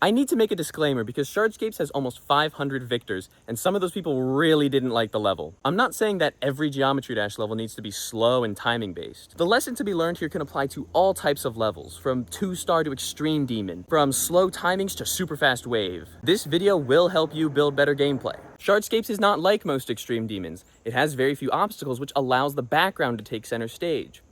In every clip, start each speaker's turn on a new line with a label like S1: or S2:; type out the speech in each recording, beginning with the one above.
S1: I need to make a disclaimer because Shardscapes has almost 500 victors, and some of those people really didn't like the level. I'm not saying that every Geometry Dash level needs to be slow and timing based. The lesson to be learned here can apply to all types of levels, from 2-star to Extreme Demon, from slow timings to super fast wave. This video will help you build better gameplay. Shardscapes is not like most Extreme Demons. It has very few obstacles, which allows the background to take center stage.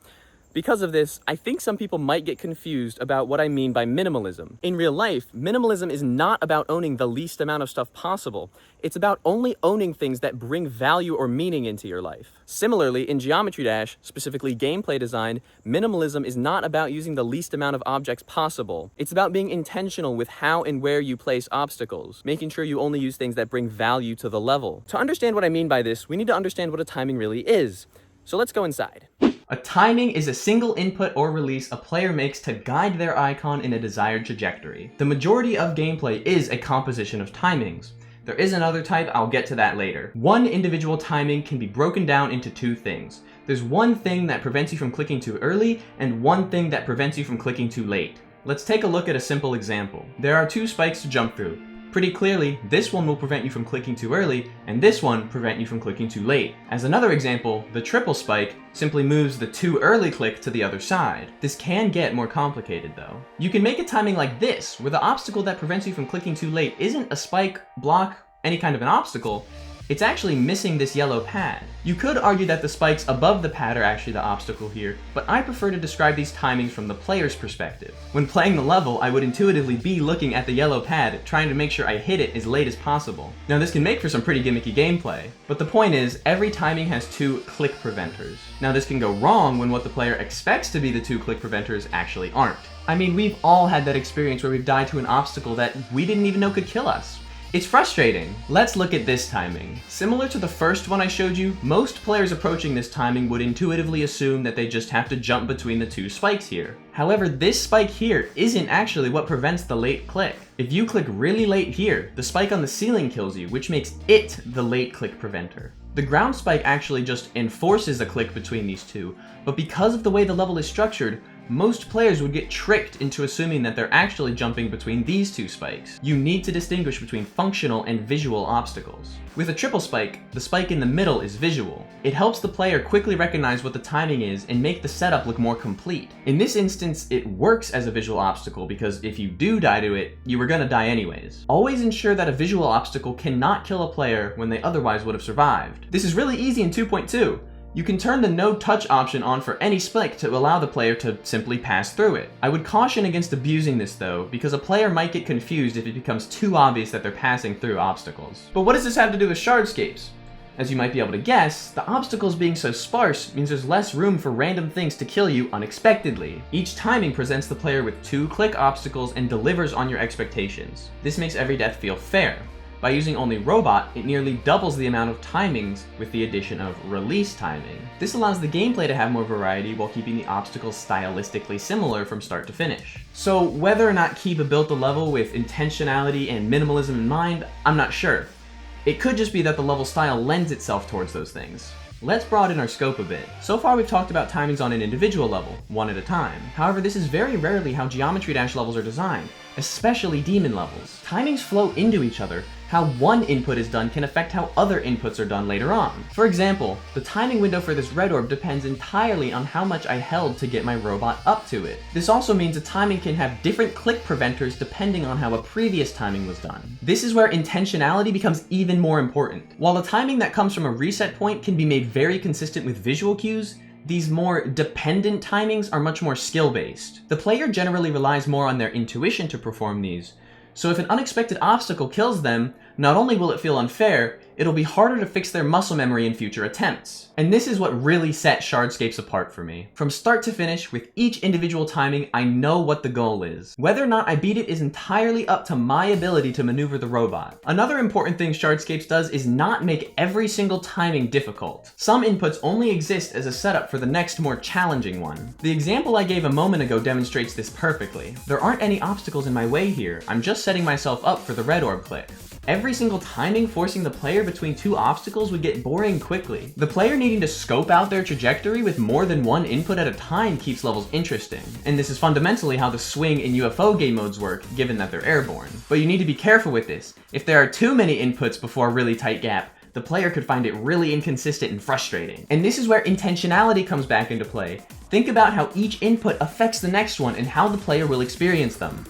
S1: Because of this, I think some people might get confused about what I mean by minimalism. In real life, minimalism is not about owning the least amount of stuff possible. It's about only owning things that bring value or meaning into your life. Similarly, in Geometry Dash, specifically gameplay design, minimalism is not about using the least amount of objects possible. It's about being intentional with how and where you place obstacles, making sure you only use things that bring value to the level. To understand what I mean by this, we need to understand what a timing really is. So let's go inside.
S2: A timing is a single input or release a player makes to guide their icon in a desired trajectory. The majority of gameplay is a composition of timings. There is another type, I'll get to that later. One individual timing can be broken down into two things. There's one thing that prevents you from clicking too early, and one thing that prevents you from clicking too late. Let's take a look at a simple example. There are two spikes to jump through. Pretty clearly, this one will prevent you from clicking too early, and this one prevent you from clicking too late. As another example, the triple spike simply moves the too early click to the other side. This can get more complicated though. You can make a timing like this, where the obstacle that prevents you from clicking too late isn't a spike, block, any kind of an obstacle. It's actually missing this yellow pad. You could argue that the spikes above the pad are actually the obstacle here, but I prefer to describe these timings from the player's perspective. When playing the level, I would intuitively be looking at the yellow pad, trying to make sure I hit it as late as possible. Now this can make for some pretty gimmicky gameplay, but the point is, every timing has two click preventers. Now this can go wrong when what the player expects to be the two click preventers actually aren't. I mean, we've all had that experience where we've died to an obstacle that we didn't even know could kill us. It's frustrating. Let's look at this timing. Similar to the first one I showed you, most players approaching this timing would intuitively assume that they just have to jump between the two spikes here. However, this spike here isn't actually what prevents the late click. If you click really late here, the spike on the ceiling kills you, which makes it the late click preventer. The ground spike actually just enforces a click between these two, but because of the way the level is structured, most players would get tricked into assuming that they're actually jumping between these two spikes. You need to distinguish between functional and visual obstacles. With a triple spike, the spike in the middle is visual. It helps the player quickly recognize what the timing is and make the setup look more complete. In this instance, it works as a visual obstacle because if you do die to it, you were gonna die anyways. Always ensure that a visual obstacle cannot kill a player when they otherwise would have survived. This is really easy in 2.2. You can turn the no touch option on for any spike to allow the player to simply pass through it. I would caution against abusing this though, because a player might get confused if it becomes too obvious that they're passing through obstacles. But what does this have to do with Shardscapes? As you might be able to guess, the obstacles being so sparse means there's less room for random things to kill you unexpectedly. Each timing presents the player with 2 click obstacles and delivers on your expectations. This makes every death feel fair. By using only robot, it nearly doubles the amount of timings with the addition of release timing. This allows the gameplay to have more variety while keeping the obstacles stylistically similar from start to finish. So whether or not Kiba built the level with intentionality and minimalism in mind, I'm not sure. It could just be that the level style lends itself towards those things. Let's broaden our scope a bit. So far we've talked about timings on an individual level, one at a time. However, this is very rarely how Geometry Dash levels are designed, especially demon levels. Timings flow into each other. How one input is done can affect how other inputs are done later on. For example, the timing window for this red orb depends entirely on how much I held to get my robot up to it. This also means a timing can have different click preventers depending on how a previous timing was done. This is where intentionality becomes even more important. While the timing that comes from a reset point can be made very consistent with visual cues, these more dependent timings are much more skill-based. The player generally relies more on their intuition to perform these, so if an unexpected obstacle kills them, not only will it feel unfair, it'll be harder to fix their muscle memory in future attempts. And this is what really set Shardscapes apart for me. From start to finish, with each individual timing, I know what the goal is. Whether or not I beat it is entirely up to my ability to maneuver the robot. Another important thing Shardscapes does is not make every single timing difficult. Some inputs only exist as a setup for the next more challenging one. The example I gave a moment ago demonstrates this perfectly. There aren't any obstacles in my way here, I'm just setting myself up for the red orb click. Every single timing forcing the player between two obstacles would get boring quickly. The player needing to scope out their trajectory with more than one input at a time keeps levels interesting, and this is fundamentally how the swing in UFO game modes work, given that they're airborne. But you need to be careful with this. If there are too many inputs before a really tight gap, the player could find it really inconsistent and frustrating. And this is where intentionality comes back into play. Think about how each input affects the next one and how the player will experience them.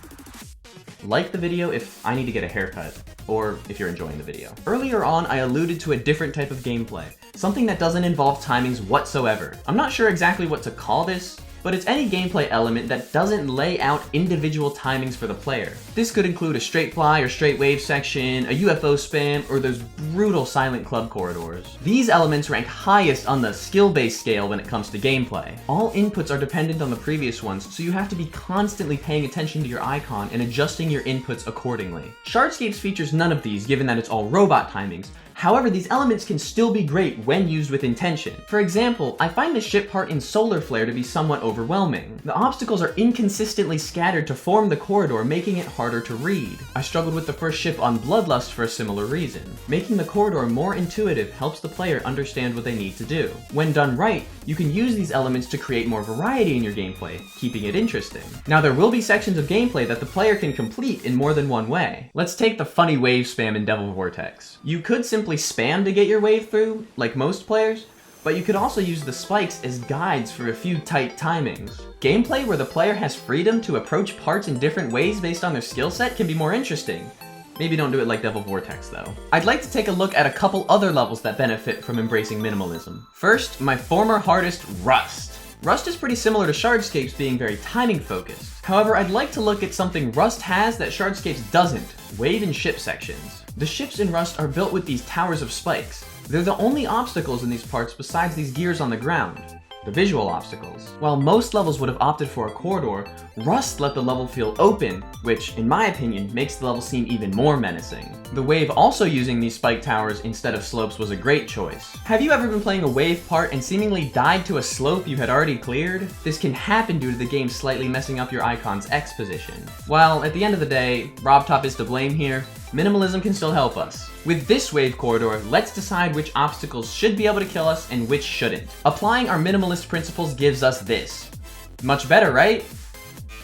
S2: Like the video if I need to get a haircut, or if you're enjoying the video. Earlier on, I alluded to a different type of gameplay, something that doesn't involve timings whatsoever. I'm not sure exactly what to call this, but it's any gameplay element that doesn't lay out individual timings for the player. This could include a straight fly or straight wave section, a UFO spam, or those brutal silent club corridors. These elements rank highest on the skill-based scale when it comes to gameplay. All inputs are dependent on the previous ones, so you have to be constantly paying attention to your icon and adjusting your inputs accordingly. Shardscapes features none of these, given that it's all robot timings. However, these elements can still be great when used with intention. For example, I find the ship part in Solar Flare to be somewhat overwhelming. The obstacles are inconsistently scattered to form the corridor, making it harder to read. I struggled with the first ship on Bloodlust for a similar reason. Making the corridor more intuitive helps the player understand what they need to do. When done right, you can use these elements to create more variety in your gameplay, keeping it interesting. Now, there will be sections of gameplay that the player can complete in more than one way. Let's take the funny wave spam in Devil Vortex. You could simply spam to get your wave through, like most players, but you could also use the spikes as guides for a few tight timings. Gameplay where the player has freedom to approach parts in different ways based on their skill set can be more interesting. Maybe don't do it like Devil Vortex though. I'd like to take a look at a couple other levels that benefit from embracing minimalism. First, my former hardest, Rust. Rust is pretty similar to Shardscapes, being very timing focused. However, I'd like to look at something Rust has that Shardscapes doesn't: wave and ship sections. The ships in Rust are built with these towers of spikes. They're the only obstacles in these parts besides these gears on the ground, the visual obstacles. While most levels would have opted for a corridor, Rust let the level feel open, which, in my opinion, makes the level seem even more menacing. The wave also using these spike towers instead of slopes was a great choice. Have you ever been playing a wave part and seemingly died to a slope you had already cleared? This can happen due to the game slightly messing up your icon's X position. While, at the end of the day, RobTop is to blame here, minimalism can still help us. With this wave corridor, let's decide which obstacles should be able to kill us and which shouldn't. Applying our minimalist principles gives us this. Much better, right?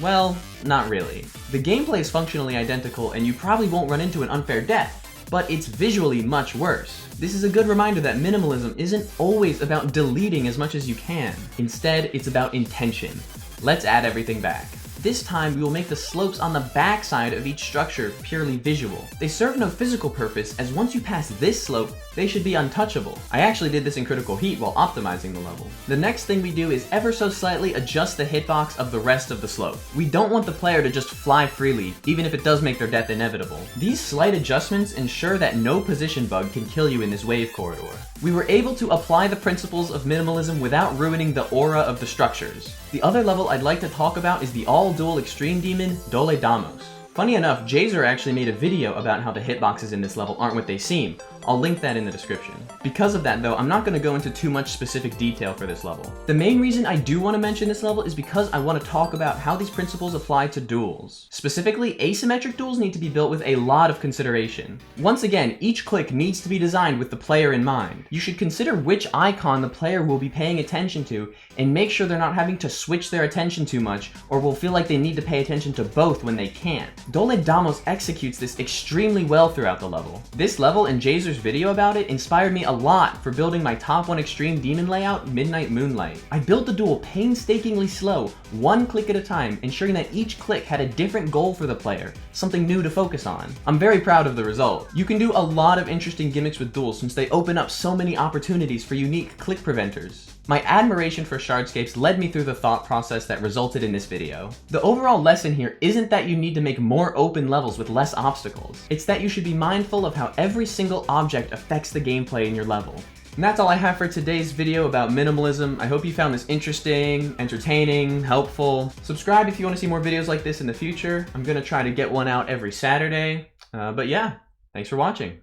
S2: Well, not really. The gameplay is functionally identical and you probably won't run into an unfair death, but it's visually much worse. This is a good reminder that minimalism isn't always about deleting as much as you can. Instead, it's about intention. Let's add everything back. This time, we will make the slopes on the back side of each structure purely visual. They serve no physical purpose, as once you pass this slope, they should be untouchable. I actually did this in Critical Heat while optimizing the level. The next thing we do is ever so slightly adjust the hitbox of the rest of the slope. We don't want the player to just fly freely, even if it does make their death inevitable. These slight adjustments ensure that no position bug can kill you in this wave corridor. We were able to apply the principles of minimalism without ruining the aura of the structures. The other level I'd like to talk about is the all-dual extreme demon, Dole Damos. Funny enough, Jazer actually made a video about how the hitboxes in this level aren't what they seem. I'll link that in the description. Because of that though, I'm not going to go into too much specific detail for this level. The main reason I do want to mention this level is because I want to talk about how these principles apply to duels. Specifically, asymmetric duels need to be built with a lot of consideration. Once again, each click needs to be designed with the player in mind. You should consider which icon the player will be paying attention to and make sure they're not having to switch their attention too much or will feel like they need to pay attention to both when they can't. Dole Damos executes this extremely well throughout the level. This level and Jazer's video about it inspired me a lot for building my top 1 extreme demon layout, Midnight Moonlight. I built the duel painstakingly slow, one click at a time, ensuring that each click had a different goal for the player, something new to focus on. I'm very proud of the result. You can do a lot of interesting gimmicks with duels since they open up so many opportunities for unique click preventers. My admiration for Shardscapes led me through the thought process that resulted in this video. The overall lesson here isn't that you need to make more open levels with less obstacles. It's that you should be mindful of how every single object affects the gameplay in your level. And that's all I have for today's video about minimalism. I hope you found this interesting, entertaining, helpful. Subscribe if you want to see more videos like this in the future. I'm gonna try to get one out every Saturday. But yeah, thanks for watching.